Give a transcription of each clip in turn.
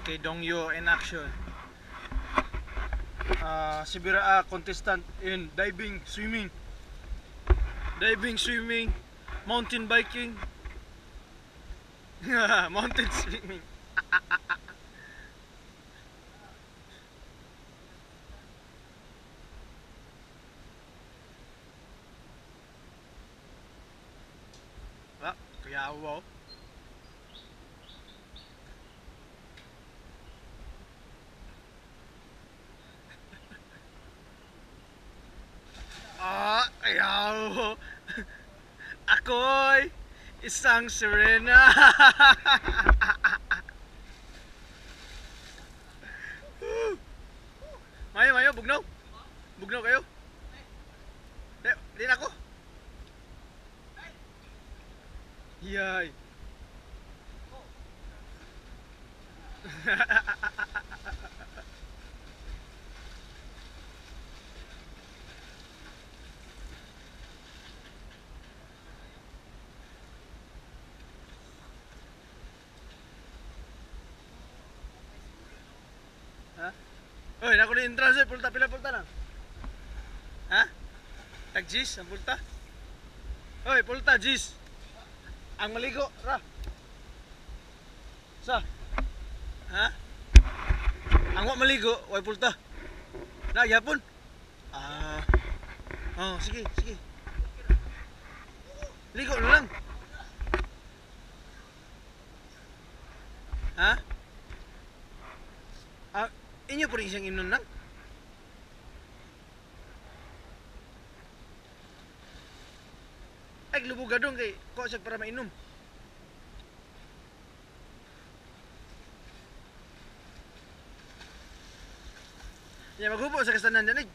kay Dongyo in action. Sibira contestant in diving, swimming, mountain biking, mountain swimming. Kaya wow. Ayaw. Ako'y isang sirena. Mayo, bugnaw. Bugnaw kayo. Di na ako. Yay. Ha? Oy, nako ni entrance pulta pila lang. Ha? Tag G's ang pulta. Oy, pulta G's. Ang maligo ra. Sa? Ha? Ang wa maligo, way pulta. Na gyapon. Sige. Ligo na lang. Ha? Inyo po rin siyang inon lang? Ay, lubugadong kay ko siya para mainom. Ya, maghubo sa kasanan dyan eh.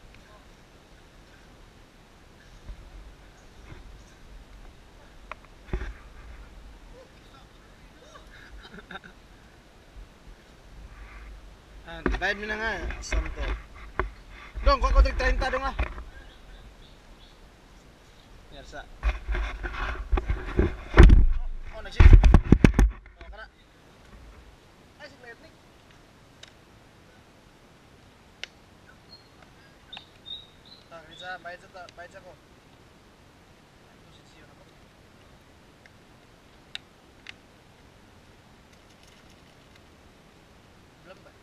Bayad mo na nga, santo. Dong, kuha ko 30 dong ah. Yarsa. Nag-shit. Kana. Ay, si Lepnik. Risa, bayad sa ko. Belum ba?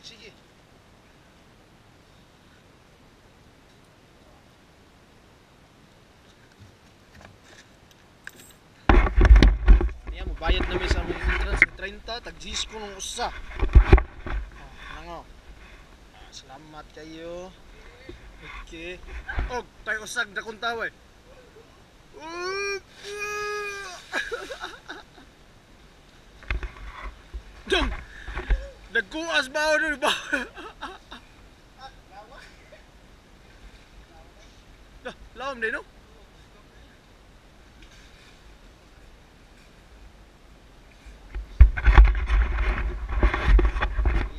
Sige. Niya mo bayad na mi sa mga entrance 30 tag G's ko nung usa. Nango. Salamat kayo. Okay. Tayo usag na kung taway. Dong. Nagkuas ba ako ba? Lawam din no?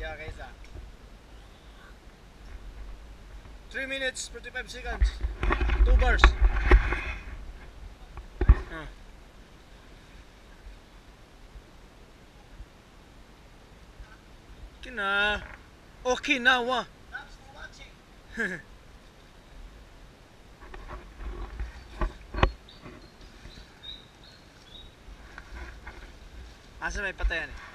Yeah, kaysa 3 minutes 45 seconds 2 bars. Okinawa. Thanks for watching. Asa may patayan eh?